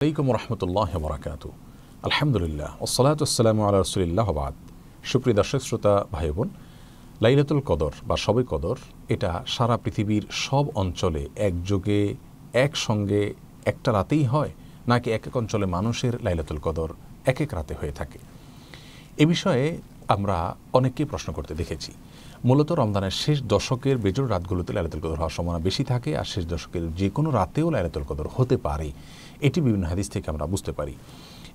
আলাইকুম রহমতুল্লাহ বরাকাতু। আলহামদুলিল্লাহ ওসসালাতু ওয়াসসালামু আলা রাসূলিল্লাহ ওয়া বাদ। সুপ্রিয় দর্শক শ্রোতা ভাই বোন, লাইলাতুল কদর বা শবে কদর এটা সারা পৃথিবীর সব অঞ্চলে একযোগে একসঙ্গে একটা রাতেই হয়, নাকি এক এক অঞ্চলে মানুষের লাইলাতুল কদর এক এক রাতে হয়ে থাকে? এ বিষয়ে আমরা অনেককেই প্রশ্ন করতে দেখেছি। মূলত রমজানের শেষ দশকের বেজোড় রাতগুলোতে লাইলাতুল কদর হওয়ার সম্ভাবনা বেশি থাকে, আর শেষ দশকের যে কোনো রাতেও লাইলাতুল কদর হতে পারে, এটি বিভিন্ন হাদিস থেকে আমরা বুঝতে পারি।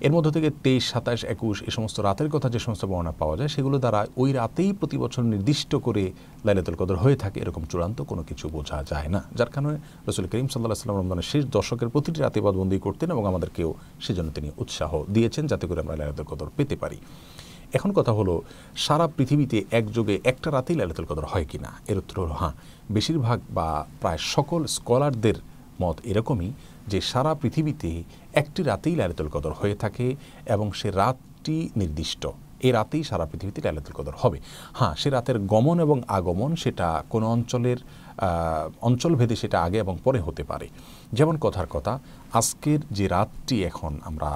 এর মধ্য থেকে 23, 27, 21 এই সমস্ত রাতের কথা যে সমস্ত বর্ণনা পাওয়া যায়, সেগুলো দ্বারা ওই রাতেই প্রতি বছর নির্দিষ্ট করে লাইলাতুল কদর হয়ে থাকে এরকম চূড়ান্ত কোনো কিছু বোঝা যায় না। যার কারণে রাসূল করিম সাল্লাল্লাহু আলাইহি ওয়াসাল্লাম রমজানের শেষ দশকের প্রতিটি রাতে ইবাদতবন্দি করতেন এবং আমাদেরকেও সেজন্য তিনি উৎসাহ দিয়েছেন যাতে করে আমরা লাইলাতুল কদর পেতে পারি। এখন কথা হলো, সারা পৃথিবীতে একযোগে একটা রাতেই লাইলাতুল কদর হয় কিনা? এর উত্তর হলো হ্যাঁ। বেশিরভাগ বা প্রায় সকল স্কলারদের মত এরকমই যে সারা পৃথিবীতে একটি রাতেই লাইলাতুল কদর হয়ে থাকে এবং সে রাতটি নির্দিষ্ট। এই রাতেই সারা পৃথিবীতে লাইলাতুল কদর হবে। হ্যাঁ, সে রাতের গমন এবং আগমন সেটা কোনো অঞ্চলের অঞ্চলভেদে সেটা আগে এবং পরে হতে পারে। যেমন কথার কথা, আজকের যে রাতটি এখন আমরা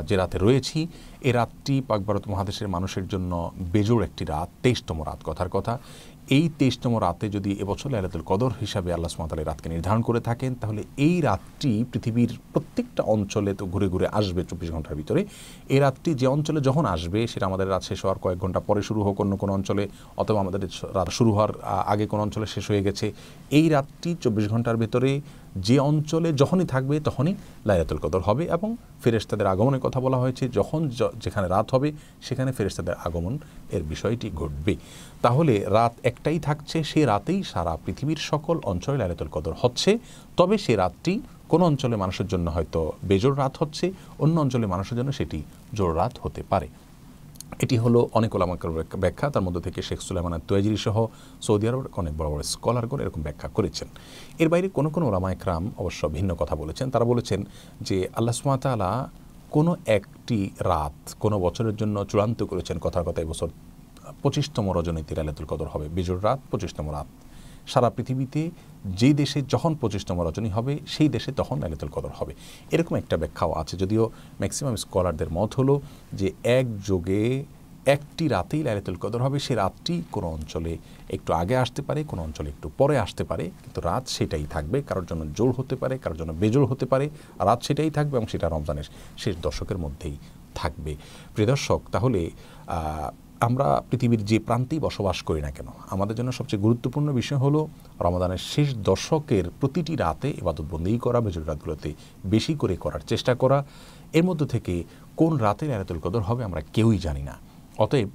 যে রাতে রয়েছি, এই রাতটি পাক ভারত মহাদেশের মানুষের জন্য বেজোড় একটি রাত, 23তম রাত। কথার কথা, এই 23তম রাতে যদি এবছর লাইলাতুল কদর হিসাবে আল্লাহ সুবহানাহু ওয়া তাআলা রাতকে নির্ধারণ করে থাকেন, তাহলে এই রাতটি পৃথিবীর প্রত্যেকটা অঞ্চলে তো ঘুরে ঘুরে আসবে 24 ঘন্টার ভিতরে। এই রাতটি যে অঞ্চলে যখন আসবে, সেটা আমাদের রাত শেষ হওয়ার কয়েক ঘন্টা পরে শুরু হোক অন্য কোনো অঞ্চলে, অথবা আমাদের রাত শুরু হওয়ার আগে কোনো অঞ্চলে শেষ হয়ে গেছে, এই রাতটি 24 ঘন্টার ভেতরে যে অঞ্চলে যখনই থাকবে তখনই লাইলাতুল কদর হবে। এবং ফেরেশতাদের আগমনের কথা বলা হয়েছে, যখন যেখানে রাত হবে সেখানে ফেরেশতাদের আগমন এর বিষয়টি ঘটবে। তাহলে রাত একটাই থাকছে, সে রাতেই সারা পৃথিবীর সকল অঞ্চলে লাইলাতুল কদর হচ্ছে। তবে সে রাতটি কোনো অঞ্চলে মানুষের জন্য হয়তো বেজোড় রাত হচ্ছে, অন্য অঞ্চলে মানুষের জন্য সেটি জোড় রাত হতে পারে। এটি হলো অনেক ওলামার ব্যাখ্যা। তার মধ্যে থেকে শেখ সুলাইমান আত-তুয়াইজিরি সহ সৌদি আরবের অনেক বড় বড় স্কলারগণ এরকম ব্যাখ্যা করেছেন। এর বাইরে কোনো কোনো ওলামা একরাম অবশ্য ভিন্ন কথা বলেছেন। তারা বলেছেন যে আল্লাহ সুবহানাহু ওয়া তাআলা কোনো একটি রাত কোনো বছরের জন্য চূড়ান্ত করেছেন। কথার কথা এবছর 25তম রজনীতে লাইলাতুল কদর হবে, বেজোড় রাত 25তম রাত। সারা পৃথিবীতে যে দেশে যখন 25তম রজনী হবে, সেই দেশে তখন লাইলাতুল কদর হবে, এরকম একটা ব্যাখ্যাও আছে। যদিও ম্যাক্সিমাম স্কলারদের মত হলো যে একযোগে একটি রাতেই লাইলাতুল কদর হবে। সে রাতটি কোনো অঞ্চলে একটু আগে আসতে পারে, কোনো অঞ্চলে একটু পরে আসতে পারে, কিন্তু রাত সেটাই থাকবে। কারোর জন্য জোড় হতে পারে, কারোর জন্য বেজোড় হতে পারে, রাত সেটাই থাকবে এবং সেটা রমজানের শেষ দশকের মধ্যেই থাকবে। প্রিয় দর্শক, তাহলে আমরা পৃথিবীর যে প্রান্তেই বসবাস করি না কেন, আমাদের জন্য সবচেয়ে গুরুত্বপূর্ণ বিষয় হলো রমাদানের শেষ দশকের প্রতিটি রাতে ইবাদত বন্দেগী করা, বেজোড় রাতগুলোতে বেশি করে করার চেষ্টা করা। এর মধ্য থেকে কোন রাতে লাইলাতুল কদর হবে আমরা কেউই জানি না। অতএব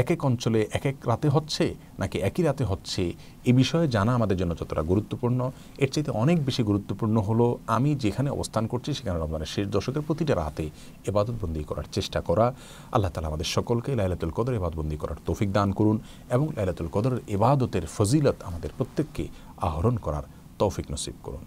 এক এক অঞ্চলে এক এক রাতে হচ্ছে নাকি একই রাতে হচ্ছে, এ বিষয়ে জানা আমাদের জন্য যতটা গুরুত্বপূর্ণ, এর চাইতে অনেক বেশি গুরুত্বপূর্ণ হলো আমি যেখানে অবস্থান করছি সেখানে রমজানের শেষ দশকের প্রতিটা রাতে ইবাদত বন্দেগী করার চেষ্টা করা। আল্লাহ তাআলা আমাদের সকলকে লাইলাতুল কদর ইবাদত বন্দেগী করার তৌফিক দান করুন এবং লাইলাতুল কদরের ইবাদতের ফজিলত আমাদের প্রত্যেককে আহরণ করার তৌফিক নসিব করুন।